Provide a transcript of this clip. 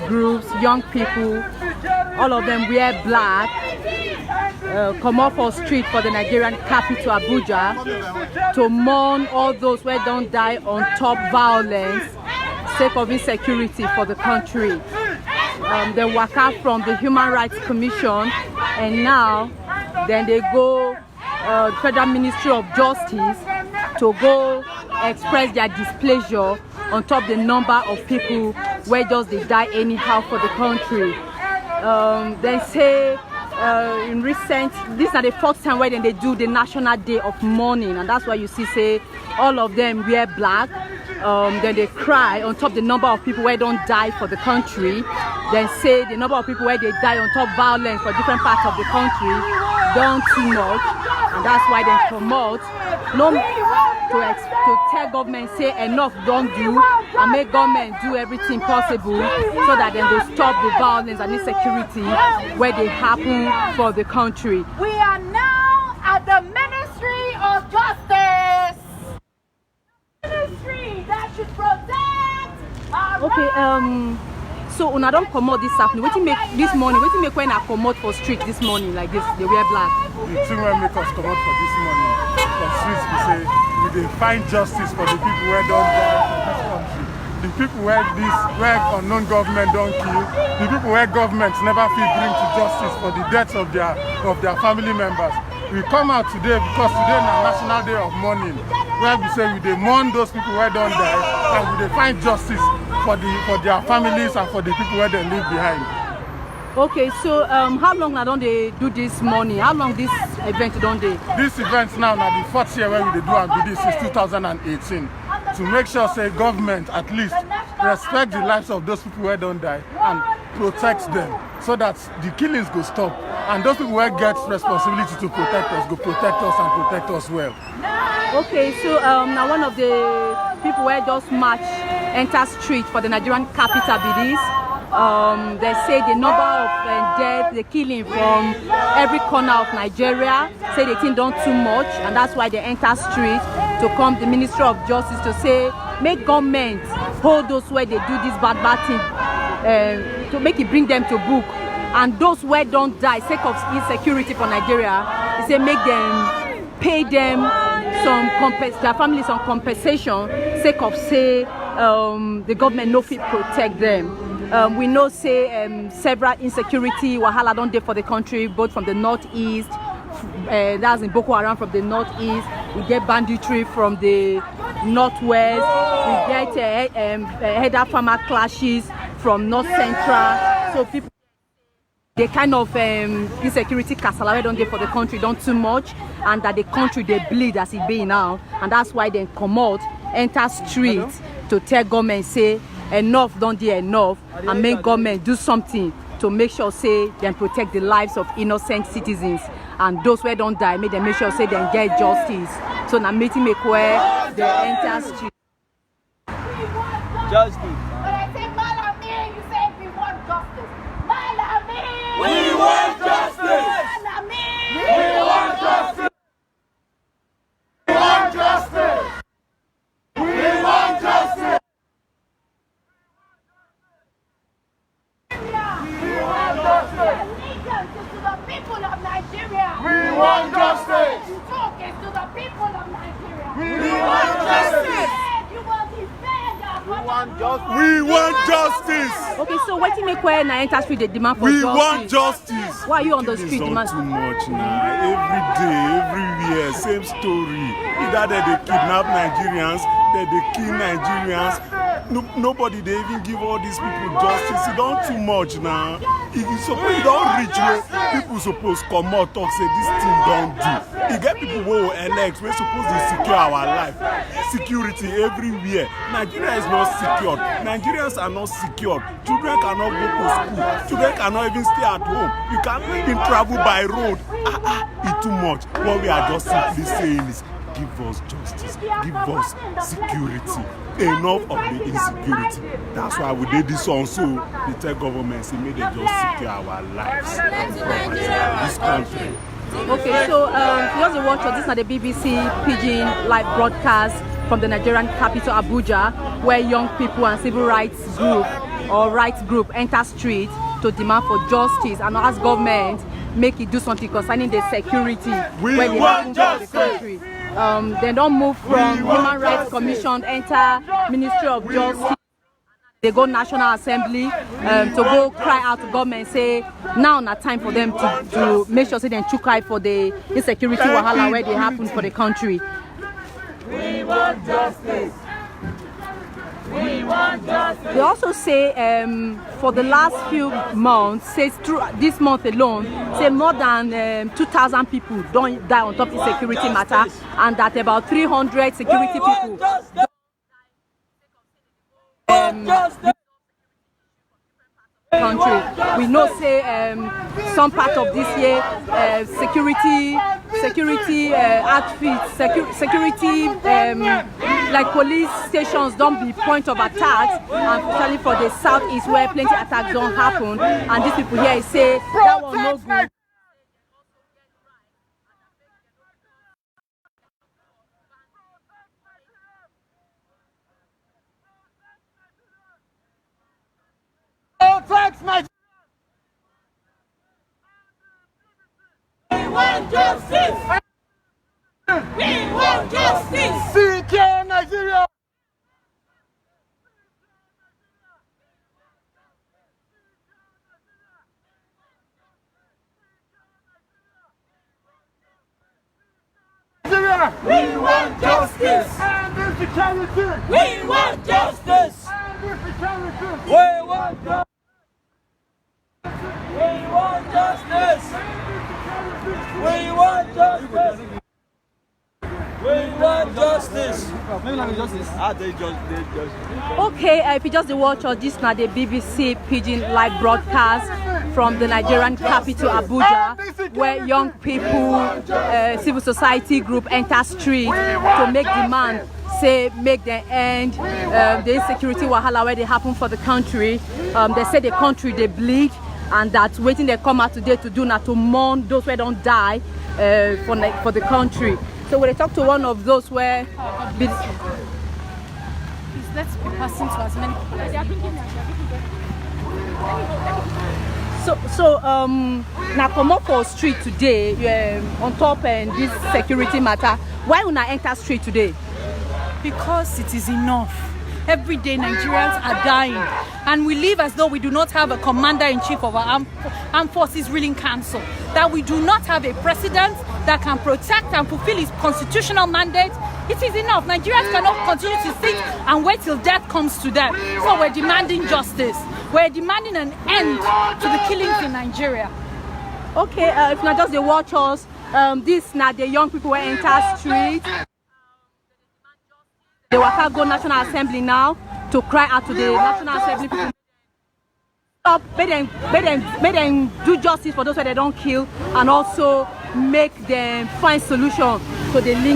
groups, young people, all of them wear black, come off for street for the Nigerian capital Abuja to mourn all those who don't die on top violence, sake of insecurity for the country. They walk out from the Human Rights Commission, and now then they go Federal Ministry of Justice to go express their displeasure on top the number of people where just they die anyhow for the country. They say in recent, this is the fourth time where then they do the National Day of Mourning, and that's why you see say all of them wear black. Then they cry on top the number of people where don't die for the country. Then say the number of people where they die on top violence for different parts of the country done too much, and that's why they promote to tell government say enough don't do, and make government do everything possible so that they will stop the violence and insecurity where they happen for the country. We are now at the Ministry of Justice. Ministry that should protect our rights. So una don't promote this happening. What you make this morning? What you make when I promote for street this morning like this? They wear black. The thing will make us come out for this morning for streets. We say we dey find justice for the people where don't die for this country. The people where unknown government don't kill. The people where governments never feel bring to justice for the deaths of their family members. We come out today because today is National Day of Mourning, where we say we dey mourn those people where don't die, and we dey find justice for their families and for the people where they leave behind. Okay, so how long now don't they do this morning? How long this event don't they? This event now the fourth year where we do and do this is 2018. To make sure say government at least respect the lives of those people where don't die and protect them so that the killings go stop. And those people where get responsibility to protect us go protect us and protect us well. Okay, so now one of the people where just march enter street for the Nigerian capital be this. They say the number of deaths, the killing from every corner of Nigeria, say they think done too much, and that's why they enter street to come the Ministry of Justice to say make government hold those where they do this bad thing, to make it bring them to book, and those where don't die sake of insecurity for Nigeria, they say make them pay them their families some compensation sake of say the government no fit protect them. We know say several insecurity wahala don't dey for the country, both from the northeast, that's in Boko Haram from the northeast, we get banditry from the northwest, we get header farmer clashes from north central. So people, the kind of insecurity kasala don't dey for the country don't too much, and that the country they bleed as it be now, and that's why they come out enter streets to tell government say enough don't dey enough, and make government do something to make sure say they protect the lives of innocent citizens, and those where don't die make them make sure say they get justice. So now meeting make where they enter street. Justice. When I say Malami, you say we want justice. Malami! We want justice! Malami! We want justice! We want justice! We want justice! We want justice! Talk is to the people of Nigeria. We want justice! You will defend our We want justice! We want justice! Okay, so what you make where na enter street they demand for We justice? want justice! Why are you on the Killings street done demand? too much now. Every day, everywhere, same story. Either they kidnap Nigerians, they kill Nigerians. Nobody they even give all these people justice. It done too much now. It suppose you don't reach where people suppose come out talk say this thing don't do. You get people who will elect, we're supposed to secure our life. Security everywhere. Nigeria is not secured. Nigerians are not secured. Children cannot go to school. Children cannot even stay at home. You can't even travel by road. It's too much. What we are just simply saying is give us justice, give us security. Enough of the insecurity. That's why we did this also. The tech government say make them just secure our lives and this country. Okay, so just a watch, this is the BBC Pidgin live broadcast from the Nigerian capital Abuja, where young people and civil rights group or rights group enter street to demand for justice and ask government make it do something concerning the security We when they want happen for the country. They don't move from Human Rights Commission, enter Ministry of Justice. They go National Assembly to go cry out to government, say now not time for them to make sure say they chook eye for the insecurity wahala where they happen for the country. We want justice. We want justice. They also say for the last few months, says through this month alone, say more than 2,000 people don't die on top of security matter, and that about 300 security people. Country. We know say some part of this year security outfits, security like police stations don't be point of attacks, and especially for the southeast where plenty attacks don't happen, and these people here say that one no good. We want justice. We want justice. CK Nigeria. We want justice. We want justice. We want justice. We want justice. We want justice. We want justice. Okay, if you just watch or this now the BBC Pidgin live broadcast from the Nigerian capital Abuja, where young people, civil society group enter street to make demand, say make them end the insecurity wahala where they happen for the country. They say the country they bleed, and that waiting they come out today to do now to mourn those who don't die for the country. So when they talk to one of those where Please let's be passing to as many people. now come up for street today on top and this security matter. Why una enter street today? Because it is enough. Every day Nigerians are dying, and we live as though we do not have a commander-in-chief of our armed forces ruling council, that we do not have a president that can protect and fulfill his constitutional mandate. It is enough. Nigerians cannot continue to sit and wait till death comes to them. So we're demanding justice. We're demanding an end to the killings in Nigeria. Okay, if not just the watchers, this now the young people will enter street. They will go National Assembly now to cry out to the National Assembly people. Stop, make them do justice for those who they don't kill, and also make them find solution to the link.